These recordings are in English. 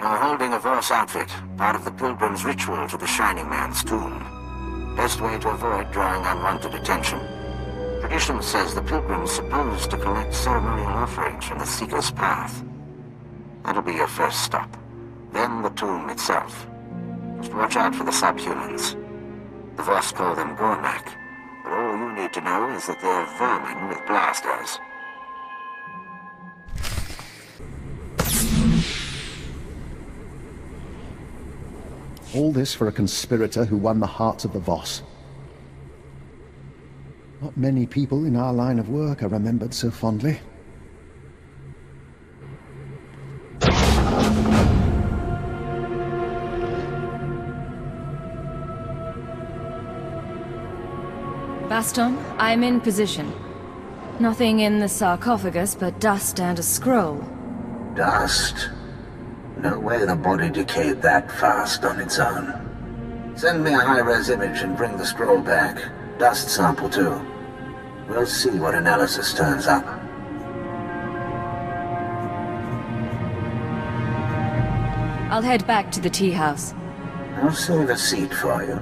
are holding a Voss outfit, part of the pilgrim's ritual to the Shining Man's tomb. Best way to avoid drawing unwanted attention. Tradition says the pilgrim's supposed to collect ceremonial offerings from the Seeker's path. That'll be your first stop. Then the tomb itself. Just watch out for the subhumans. The Voss call them Gornak, but all you need to know is that they're vermin with blasters. All this for a conspirator who won the hearts of the Voss. Not many people in our line of work are remembered so fondly. Baston, I'm in position. Nothing in the sarcophagus but dust and a scroll. Dust? No way the body decayed that fast on its own. Send me a high-res image and bring the scroll back. Dust sample too. We'll see what analysis turns up. I'll head back to the tea house. I'll save a seat for you.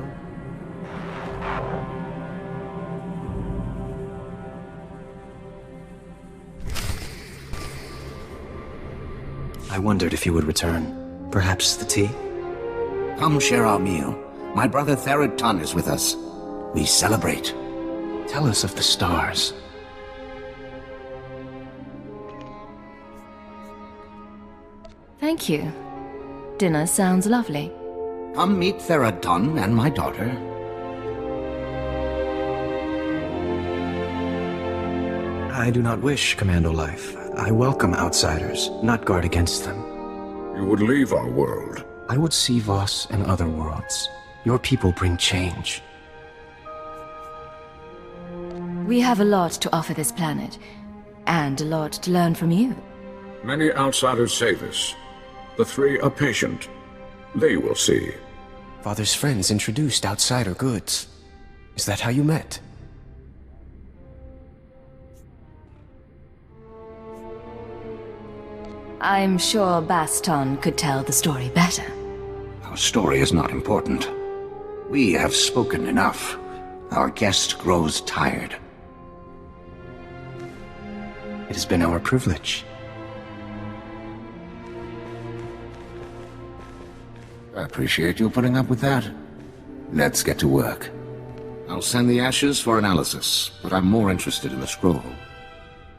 I wondered if you would return. Perhaps the tea? Come share our meal. My brother Therodton is with us. We celebrate. Tell us of the stars. Thank you. Dinner sounds lovely. Come meet Therodton and my daughter. I do not wish commando life. I welcome outsiders, not guard against them. You would leave our world. I would see Voss and other worlds. Your people bring change. We have a lot to offer this planet, and a lot to learn from you. Many outsiders say this. The three are patient. They will see. Father's friends introduced outsider goods. Is that how you met? I'm sure Baston could tell the story better. Our story is not important. We have spoken enough. Our guest grows tired. It has been our privilege. I appreciate you putting up with that. Let's get to work. I'll send the ashes for analysis, but I'm more interested in the scroll.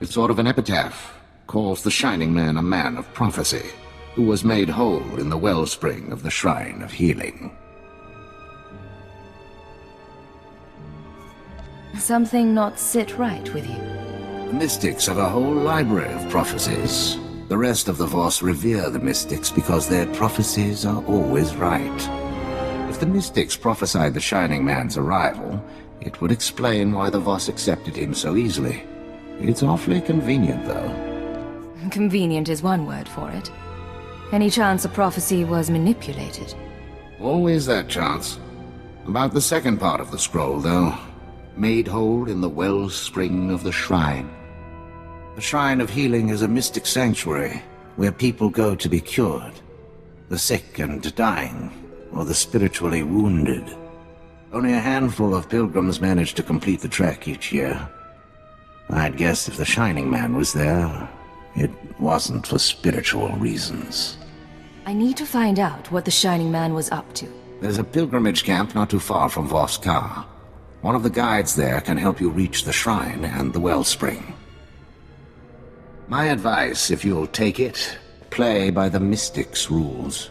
It's sort of an epitaph. Calls the Shining Man a man of prophecy, who was made whole in the wellspring of the Shrine of Healing. Something not sit right with you. The Mystics have a whole library of prophecies. The rest of the Voss revere the Mystics because their prophecies are always right. If the Mystics prophesied the Shining Man's arrival, it would explain why the Voss accepted him so easily. It's awfully convenient, though. Convenient is one word for it. Any chance a prophecy was manipulated? Always that chance. About the second part of the scroll, though. Made whole in the wellspring of the Shrine. The Shrine of Healing is a mystic sanctuary, where people go to be cured. The sick and dying, or the spiritually wounded. Only a handful of pilgrims manage to complete the trek each year. I'd guess if the Shining Man was there, it wasn't for spiritual reasons. I need to find out what the Shining Man was up to. There's a pilgrimage camp not too far from Voss. One of the guides there can help you reach the shrine and the wellspring. My advice, if you'll take it, play by the Mystics' rules.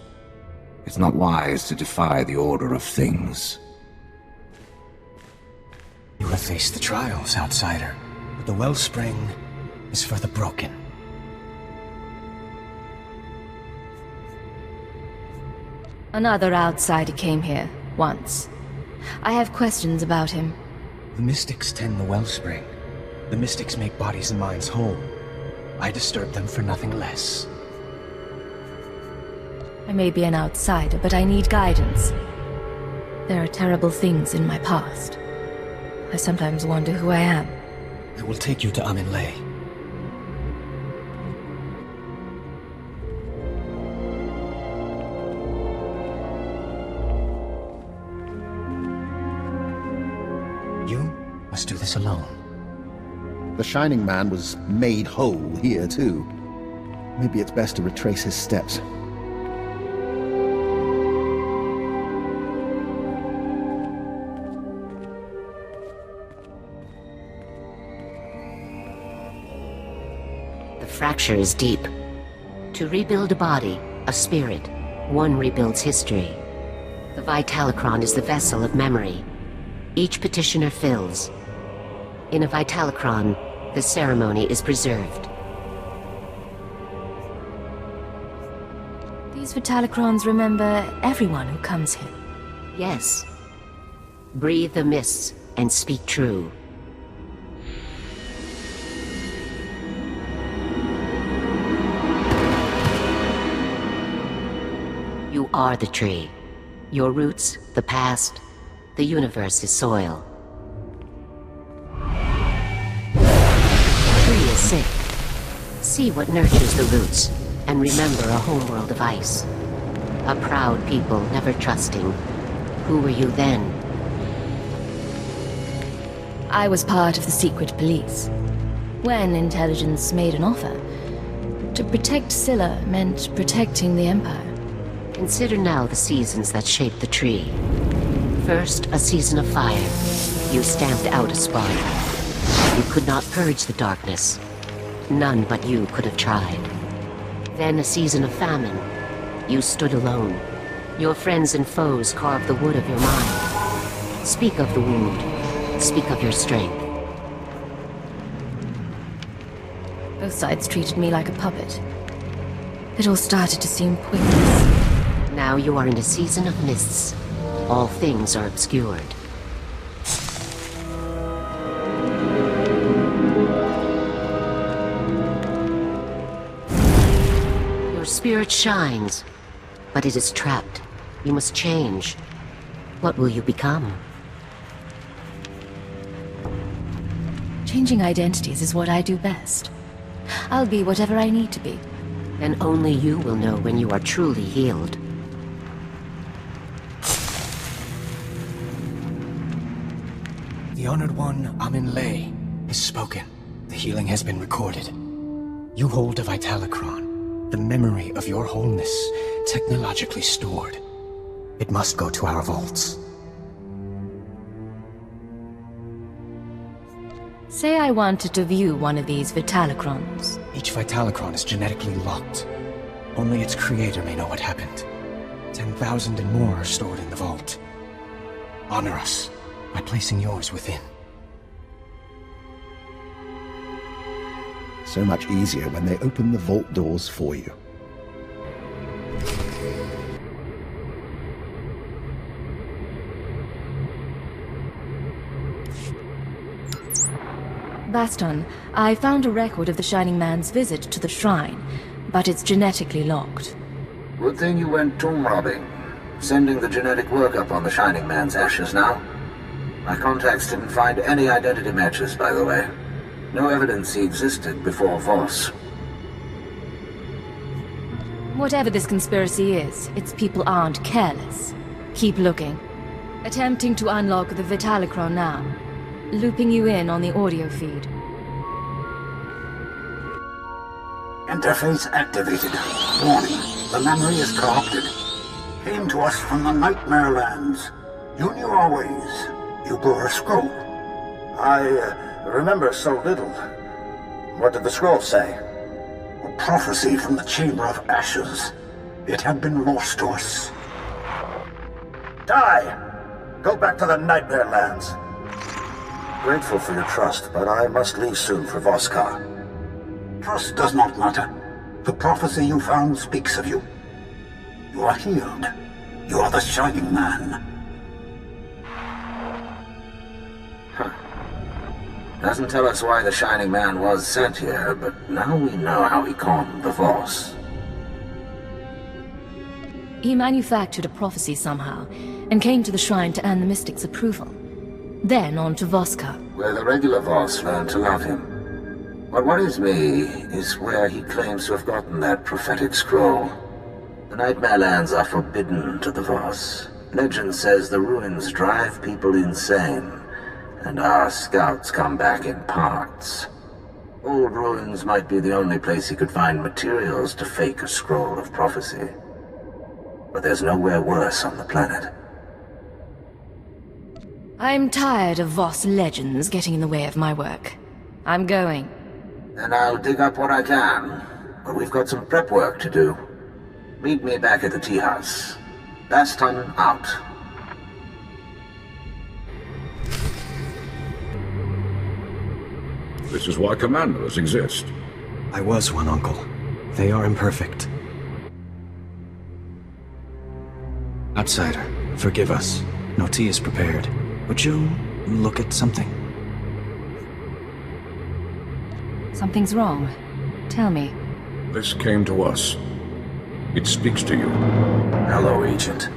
It's not wise to defy the order of things. You have faced the trials, outsider, but the wellspring is for the broken. Another outsider came here, once. I have questions about him. The Mystics tend the wellspring. The Mystics make bodies and minds whole. I disturb them for nothing less. I may be an outsider, but I need guidance. There are terrible things in my past. I sometimes wonder who I am. I will take you to Aminlay. this alone. The Shining Man was made whole here, too. Maybe it's best to retrace his steps. The fracture is deep. To rebuild a body, a spirit, one rebuilds history. The Vitalocron is the vessel of memory. Each petitioner fills. In a Vitalocron, the ceremony is preserved. These Vitalocrons remember everyone who comes here. Yes. Breathe the mists and speak true. You are the tree. Your roots, the past, the universe is soil. The tree is sick. See what nurtures the roots, and remember a homeworld of ice. A proud people never trusting. Who were you then? I was part of the secret police. When intelligence made an offer, to protect Scylla meant protecting the Empire. Consider now the seasons that shaped the tree. First, a season of fire. You stamped out a spark. You could not purge the darkness. None but you could have tried. Then a season of famine. You stood alone. Your friends and foes carved the wood of your mind. Speak of the wound. Speak of your strength. Both sides treated me like a puppet. It all started to seem pointless. Now you are in a season of mists. All things are obscured. Your spirit shines, but it is trapped. You must change. What will you become? Changing identities is what I do best. I'll be whatever I need to be. Then only you will know when you are truly healed. The Honored One, Amin Lay, has spoken. The healing has been recorded. You hold a Vitalocron, the memory of your wholeness, technologically stored. It must go to our vaults. Say I wanted to view one of these Vitalocrons. Each Vitalocron is genetically locked. Only its creator may know what happened. 10,000 and more are stored in the vault. Honor us by placing yours within. So much easier when they open the vault doors for you. Baston, I found a record of the Shining Man's visit to the shrine, but it's genetically locked. Good thing you went tomb robbing. Sending the genetic workup on the Shining Man's ashes now. My contacts didn't find any identity matches, by the way. No evidence he existed before Voss. Whatever this conspiracy is, its people aren't careless. Keep looking. Attempting to unlock the Vitalocron now. Looping you in on the audio feed. Interface activated. Warning, the memory is corrupted. Came to us from the Nightmare Lands. You knew our ways. You bore a scroll. I remember so little. What did the scroll say? A prophecy from the Chamber of Ashes. It had been lost to us. Die! Go back to the Nightmare Lands. Grateful for your trust, but I must leave soon for Voskar. Trust does not matter. The prophecy you found speaks of you. You are healed. You are the Shining Man. Doesn't tell us why the Shining Man was sent here, but now we know how he conned the Voss. He manufactured a prophecy somehow, and came to the shrine to earn the Mystic's approval. Then on to Voskar. Where the regular Voss learned to love him. What worries me is where he claims to have gotten that prophetic scroll. The Nightmare Lands are forbidden to the Voss. Legend says the ruins drive people insane, and our scouts come back in parts. Old ruins might be the only place he could find materials to fake a scroll of prophecy. But there's nowhere worse on the planet. I'm tired of Voss legends getting in the way of my work. I'm going. And I'll dig up what I can, but we've got some prep work to do. Meet me back at the tea house. Baston out. This is why commandos exist. I was one, Uncle. They are imperfect. Outsider, forgive us. No tea is prepared. Would you look at something? Something's wrong. Tell me. This came to us. It speaks to you. Hello, Agent.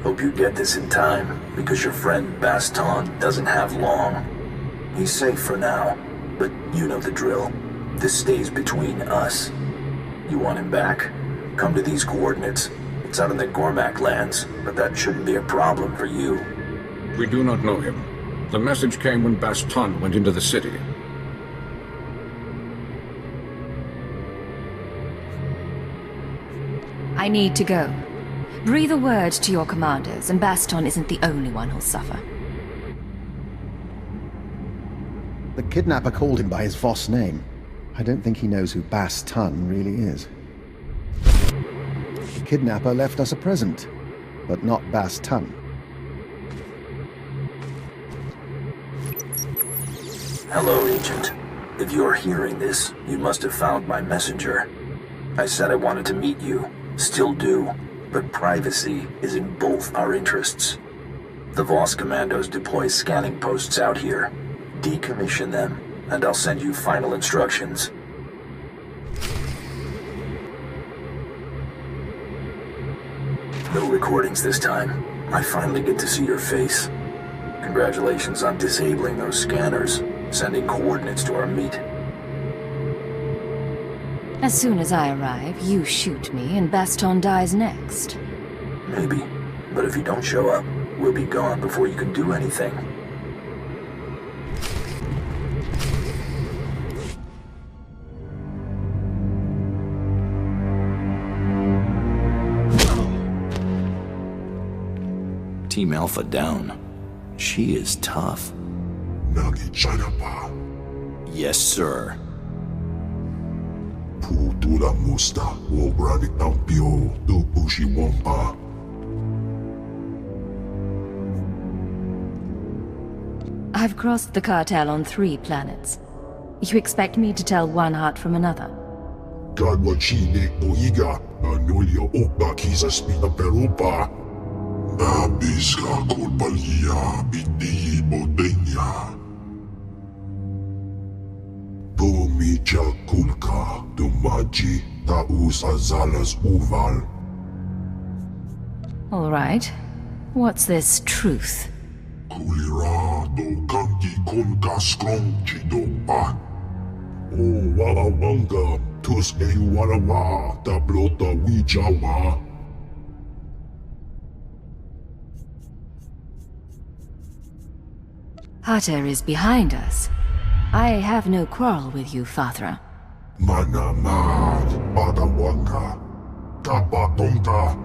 Hope you get this in time, because your friend Baston doesn't have long. He's safe for now, but you know the drill. This stays between us. You want him back? Come to these coordinates. It's out in the Gormak lands, but that shouldn't be a problem for you. We do not know him. The message came when Baston went into the city. I need to go. Breathe a word to your commanders, and Baston isn't the only one who'll suffer. The kidnapper called him by his Voss name. I don't think he knows who Baston really is. The kidnapper left us a present, but not Baston. Hello, Agent. If you're hearing this, you must have found my messenger. I said I wanted to meet you. Still do, but privacy is in both our interests. The Voss commandos deploy scanning posts out here. Decommission them, and I'll send you final instructions. No recordings this time. I finally get to see your face. Congratulations on disabling those scanners, sending coordinates to our meet. As soon as I arrive, you shoot me, and Baston dies next. Maybe, but if you don't show up, we'll be gone before you can do anything. Team Alpha down. She is tough. Yes, sir. I've crossed the cartel on 3 planets. You expect me to tell one heart from another? All right. What's this truth? Hatter is behind us. I have no quarrel with you, Fathra. Manamad, Badawanga, Tabatonga,